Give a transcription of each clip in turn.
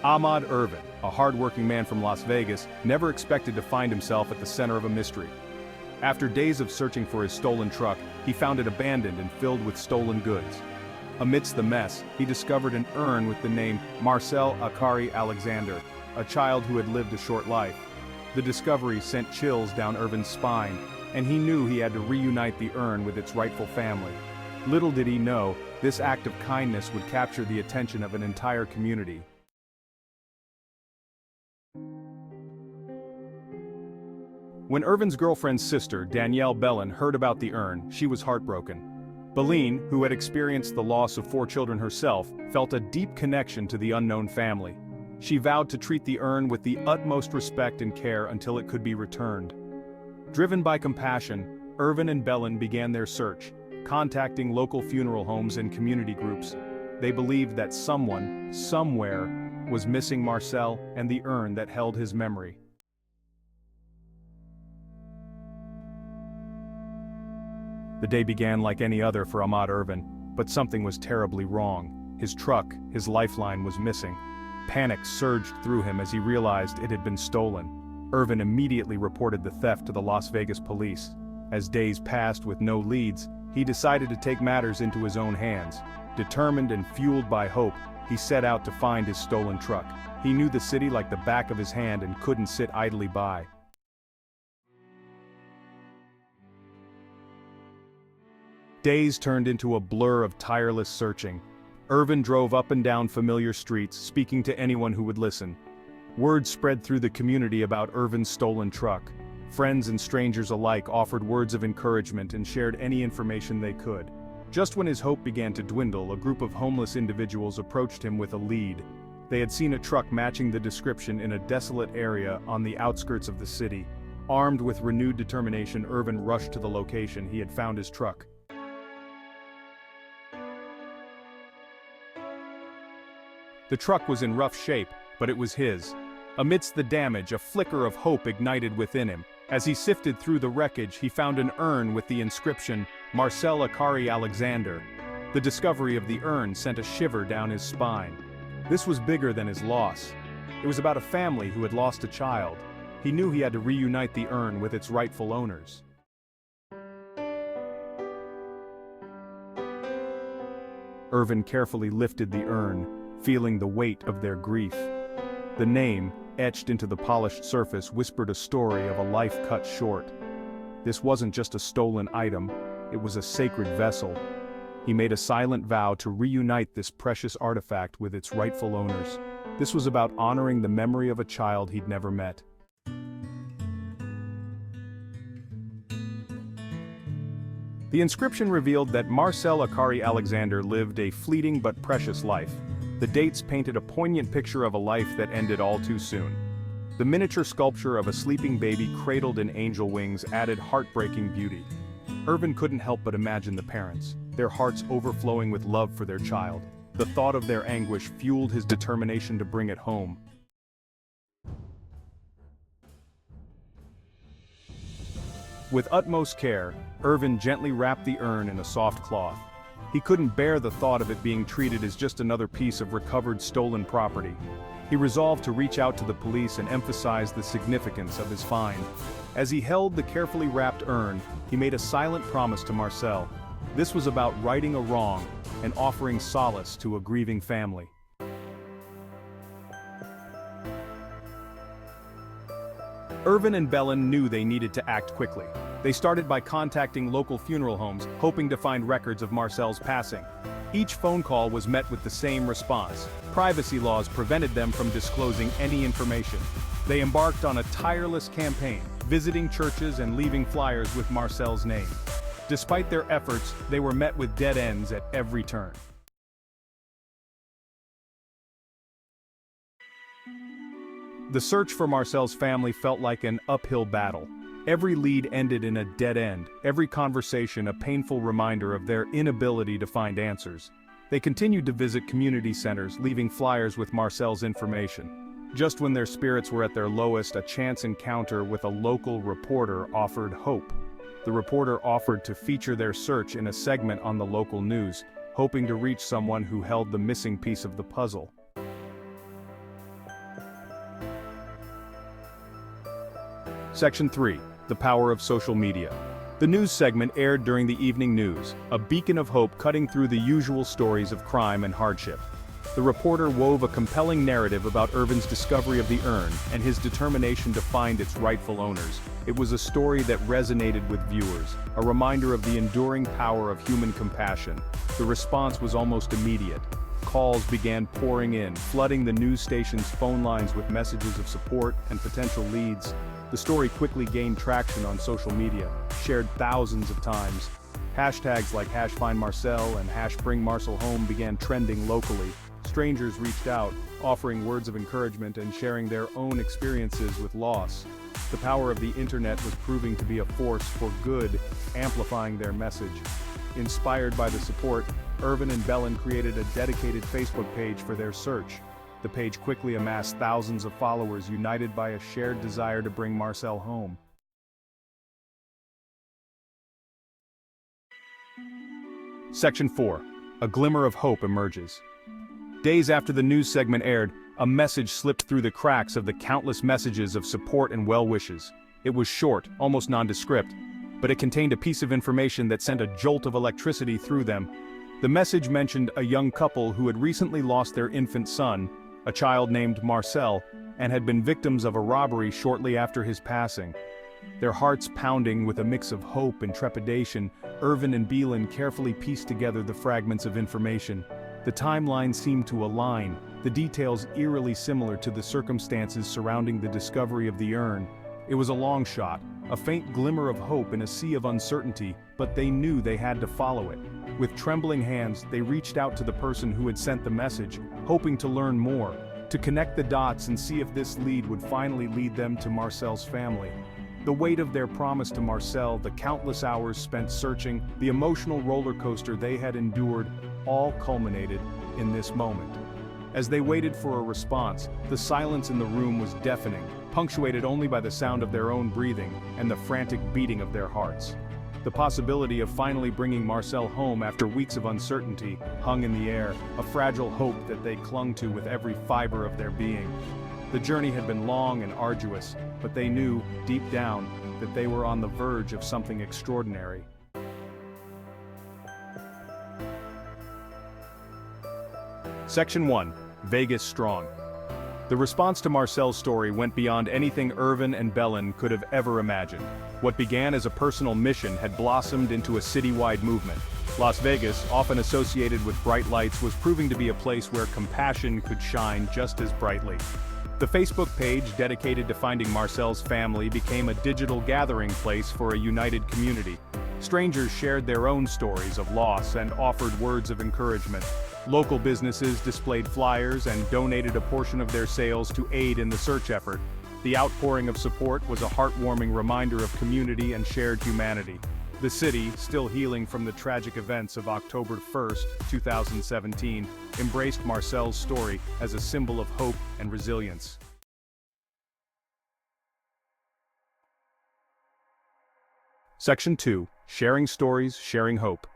Ahmad Ervin, a hard-working man from Las Vegas, never expected to find himself at the center of a mystery. After days of searching for his stolen truck, he found it abandoned and filled with stolen goods. Amidst the mess, he discovered an urn with the name Marcel Akarhi Alexander, a child who had lived a short life. The discovery sent chills down Ervin's spine, and he knew he had to reunite the urn with its rightful family. Little did he know, this act of kindness would capture the attention of an entire community. When Ervin's girlfriend's sister, Danielle Bellin, heard about the urn, she was heartbroken. Bellin, who had experienced the loss of 4 children herself, felt a deep connection to the unknown family. She vowed to treat the urn with the utmost respect and care until it could be returned. Driven by compassion, Ervin and Bellin began their search, contacting local funeral homes and community groups. They believed that someone, somewhere, was missing Marcel and the urn that held his memory. The day began like any other for Ahmad Ervin, but something was terribly wrong. His truck, his lifeline, was missing. Panic surged through him as he realized it had been stolen. Ervin immediately reported the theft to the Las Vegas police. As days passed with no leads, he decided to take matters into his own hands. Determined and fueled by hope, he set out to find his stolen truck. He knew the city like the back of his hand and couldn't sit idly by. Days turned into a blur of tireless searching. Ervin drove up and down familiar streets, speaking to anyone who would listen. Word spread through the community about Ervin's stolen truck. Friends and strangers alike offered words of encouragement and shared any information they could. Just when his hope began to dwindle, a group of homeless individuals approached him with a lead. They had seen a truck matching the description in a desolate area on the outskirts of the city. Armed with renewed determination, Ervin rushed to the location. He had found his truck. The truck was in rough shape, but it was his. Amidst the damage, a flicker of hope ignited within him. As he sifted through the wreckage, he found an urn with the inscription, Marcel Akarhi Alexander. The discovery of the urn sent a shiver down his spine. This was bigger than his loss. It was about a family who had lost a child. He knew he had to reunite the urn with its rightful owners. Ervin carefully lifted the urn, feeling the weight of their grief. The name, etched into the polished surface, whispered a story of a life cut short. This wasn't just a stolen item, it was a sacred vessel. He made a silent vow to reunite this precious artifact with its rightful owners. This was about honoring the memory of a child he'd never met. The inscription revealed that Marcel Akarhi Alexander lived a fleeting but precious life. The dates painted a poignant picture of a life that ended all too soon. The miniature sculpture of a sleeping baby cradled in angel wings added heartbreaking beauty. Ervin couldn't help but imagine the parents, their hearts overflowing with love for their child. The thought of their anguish fueled his determination to bring it home. With utmost care, Ervin gently wrapped the urn in a soft cloth. He couldn't bear the thought of it being treated as just another piece of recovered stolen property. He resolved to reach out to the police and emphasize the significance of his find. As he held the carefully wrapped urn, he made a silent promise to Marcel. This was about righting a wrong and offering solace to a grieving family. Ervin and Bellin knew they needed to act quickly. They started by contacting local funeral homes, hoping to find records of Marcel's passing. Each phone call was met with the same response. Privacy laws prevented them from disclosing any information. They embarked on a tireless campaign, visiting churches and leaving flyers with Marcel's name. Despite their efforts, they were met with dead ends at every turn. The search for Marcel's family felt like an uphill battle. Every lead ended in a dead end, every conversation a painful reminder of their inability to find answers. They continued to visit community centers, leaving flyers with Marcel's information. Just when their spirits were at their lowest, a chance encounter with a local reporter offered hope. The reporter offered to feature their search in a segment on the local news, hoping to reach someone who held the missing piece of the puzzle. Section 3. The power of social media. The news segment aired during the evening news, a beacon of hope cutting through the usual stories of crime and hardship. The reporter wove a compelling narrative about Ervin's discovery of the urn and his determination to find its rightful owners. It was a story that resonated with viewers, a reminder of the enduring power of human compassion. The response was almost immediate. Calls began pouring in, flooding the news station's phone lines with messages of support and potential leads. The story quickly gained traction on social media, shared thousands of times. Hashtags like #FindMarcel and #BringMarcel began trending locally. Strangers reached out, offering words of encouragement and sharing their own experiences with loss. The power of the internet was proving to be a force for good, amplifying their message. Inspired by the support, Ervin and Belen created a dedicated Facebook page for their search. The page quickly amassed thousands of followers united by a shared desire to bring Marcel home. Section 4. A glimmer of hope emerges. Days after the news segment aired, a message slipped through the cracks of the countless messages of support and well wishes. It was short, almost nondescript, but it contained a piece of information that sent a jolt of electricity through them. The message mentioned a young couple who had recently lost their infant son, a child named Marcel, and had been victims of a robbery shortly after his passing. Their hearts pounding with a mix of hope and trepidation, Ervin and Belen carefully pieced together the fragments of information. The timeline seemed to align, the details eerily similar to the circumstances surrounding the discovery of the urn. It was a long shot, a faint glimmer of hope in a sea of uncertainty, but they knew they had to follow it. With trembling hands, they reached out to the person who had sent the message, hoping to learn more, to connect the dots and see if this lead would finally lead them to Marcel's family. The weight of their promise to Marcel, the countless hours spent searching, the emotional roller coaster they had endured, all culminated in this moment. As they waited for a response, the silence in the room was deafening, punctuated only by the sound of their own breathing and the frantic beating of their hearts. The possibility of finally bringing Marcel home after weeks of uncertainty hung in the air, a fragile hope that they clung to with every fiber of their being. The journey had been long and arduous, but they knew, deep down, that they were on the verge of something extraordinary. Section 1. Vegas Strong. The response to Marcel's story went beyond anything Ervin and Belen could have ever imagined. What began as a personal mission had blossomed into a citywide movement. Las Vegas, often associated with bright lights, was proving to be a place where compassion could shine just as brightly. The Facebook page dedicated to finding Marcel's family became a digital gathering place for a united community. Strangers shared their own stories of loss and offered words of encouragement. Local businesses displayed flyers and donated a portion of their sales to aid in the search effort. The outpouring of support was a heartwarming reminder of community and shared humanity. The city, still healing from the tragic events of October 1st, 2017, embraced Marcel's story as a symbol of hope and resilience. Section 2. Sharing Stories, Sharing Hope.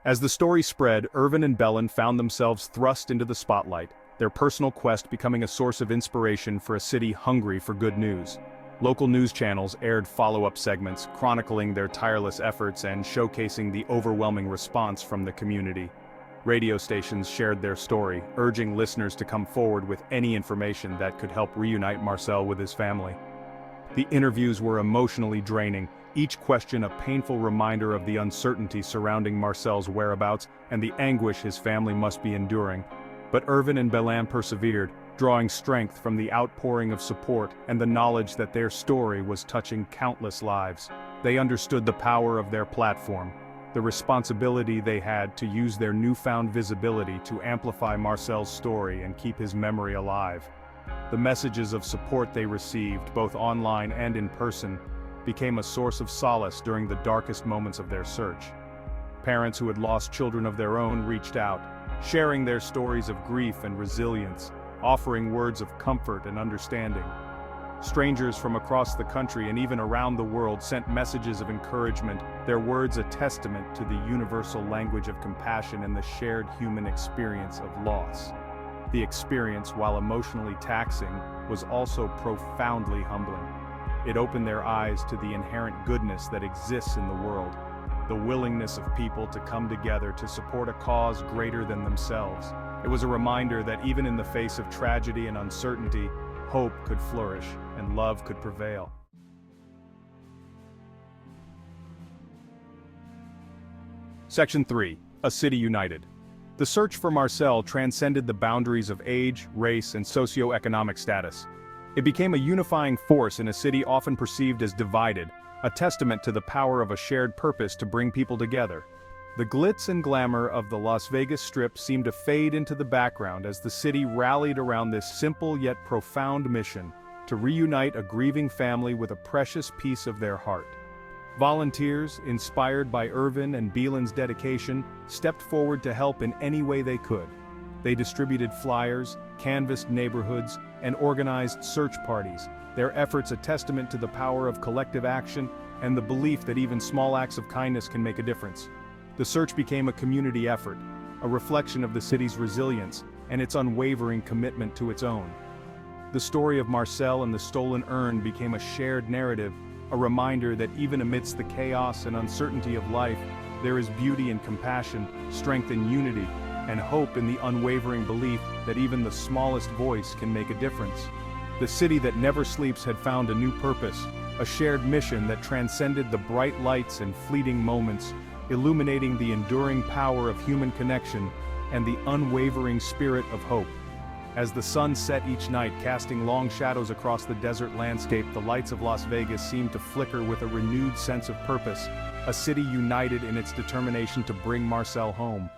As the story spread, Ervin and Belen found themselves thrust into the spotlight, their personal quest becoming a source of inspiration for a city hungry for good news. Local news channels aired follow-up segments, chronicling their tireless efforts and showcasing the overwhelming response from the community. Radio stations shared their story, urging listeners to come forward with any information that could help reunite Marcel with his family. The interviews were emotionally draining, each question a painful reminder of the uncertainty surrounding Marcel's whereabouts and the anguish his family must be enduring. But Ervin and Belen persevered, drawing strength from the outpouring of support and the knowledge that their story was touching countless lives. They understood the power of their platform, the responsibility they had to use their newfound visibility to amplify Marcel's story and keep his memory alive. The messages of support they received, both online and in person, became a source of solace during the darkest moments of their search. Parents who had lost children of their own reached out, sharing their stories of grief and resilience, offering words of comfort and understanding. Strangers from across the country and even around the world sent messages of encouragement, their words a testament to the universal language of compassion and the shared human experience of loss. The experience, while emotionally taxing, was also profoundly humbling. It opened their eyes to the inherent goodness that exists in the world, the willingness of people to come together to support a cause greater than themselves. It was a reminder that even in the face of tragedy and uncertainty, hope could flourish and love could prevail. Section 3. A City United. The search for Marcel transcended the boundaries of age, race, and socio-economic status. It became a unifying force in a city often perceived as divided, a testament to the power of a shared purpose to bring people together. The glitz and glamour of the Las Vegas Strip seemed to fade into the background as the city rallied around this simple yet profound mission, to reunite a grieving family with a precious piece of their heart. Volunteers, inspired by Ervin and Beelan's dedication, stepped forward to help in any way they could. They distributed flyers, canvassed neighborhoods, and organized search parties, their efforts a testament to the power of collective action and the belief that even small acts of kindness can make a difference. The search became a community effort, a reflection of the city's resilience and its unwavering commitment to its own. The story of Marcel and the stolen urn became a shared narrative, a reminder that even amidst the chaos and uncertainty of life, there is beauty in compassion, strength in unity, and hope in the unwavering belief that even the smallest voice can make a difference. The city that never sleeps had found a new purpose, a shared mission that transcended the bright lights and fleeting moments, illuminating the enduring power of human connection and the unwavering spirit of hope. As the sun set each night, casting long shadows across the desert landscape, the lights of Las Vegas seemed to flicker with a renewed sense of purpose, a city united in its determination to bring Marcel home.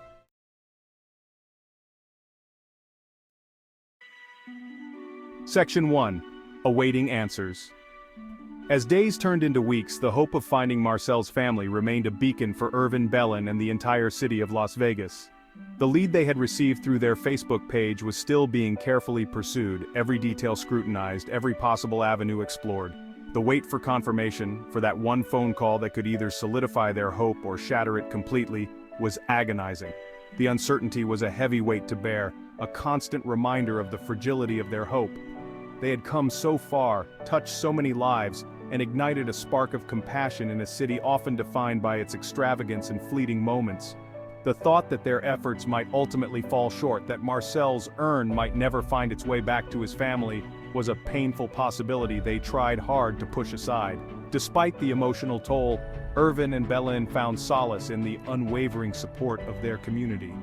Section 1. Awaiting Answers. As days turned into weeks, the hope of finding Marcel's family remained a beacon for Ervin, Beelan, and the entire city of Las Vegas. The lead they had received through their Facebook page was still being carefully pursued, every detail scrutinized, every possible avenue explored. The wait for confirmation, for that one phone call that could either solidify their hope or shatter it completely, was agonizing. The uncertainty was a heavy weight to bear, a constant reminder of the fragility of their hope. They had come so far, touched so many lives, and ignited a spark of compassion in a city often defined by its extravagance and fleeting moments. The thought that their efforts might ultimately fall short, that Marcel's urn might never find its way back to his family, was a painful possibility they tried hard to push aside. Despite the emotional toll, Ervin and Beelan found solace in the unwavering support of their community.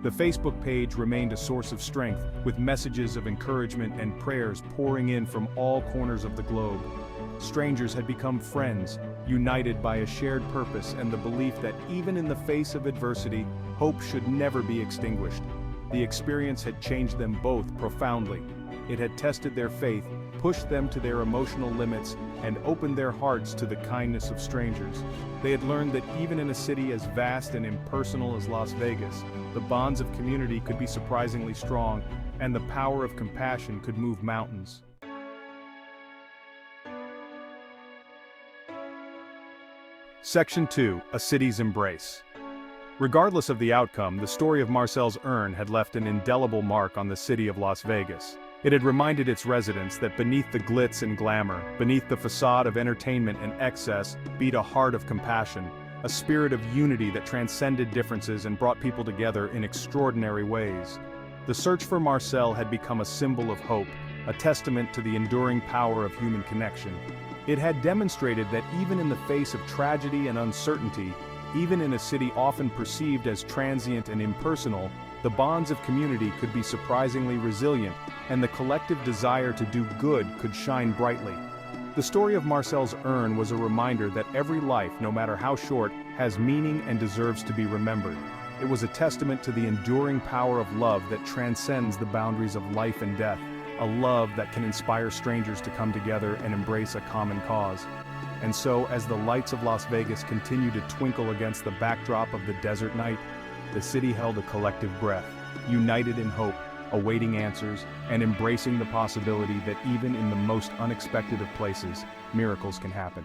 The Facebook page remained a source of strength, with messages of encouragement and prayers pouring in from all corners of the globe. Strangers had become friends, united by a shared purpose and the belief that even in the face of adversity, hope should never be extinguished. The experience had changed them both profoundly. It had tested their faith, pushed them to their emotional limits, and opened their hearts to the kindness of strangers. They had learned that even in a city as vast and impersonal as Las Vegas, the bonds of community could be surprisingly strong, and the power of compassion could move mountains. Section 2. A City's Embrace. Regardless of the outcome, the story of Marcel's urn had left an indelible mark on the city of Las Vegas. It had reminded its residents that beneath the glitz and glamour, beneath the facade of entertainment and excess, beat a heart of compassion, a spirit of unity that transcended differences and brought people together in extraordinary ways. The search for Marcel had become a symbol of hope, a testament to the enduring power of human connection. It had demonstrated that even in the face of tragedy and uncertainty, even in a city often perceived as transient and impersonal, the bonds of community could be surprisingly resilient, and the collective desire to do good could shine brightly. The story of Marcel's urn was a reminder that every life, no matter how short, has meaning and deserves to be remembered. It was a testament to the enduring power of love that transcends the boundaries of life and death, a love that can inspire strangers to come together and embrace a common cause. And so, as the lights of Las Vegas continued to twinkle against the backdrop of the desert night, the city held a collective breath, united in hope, awaiting answers, and embracing the possibility that even in the most unexpected of places, miracles can happen.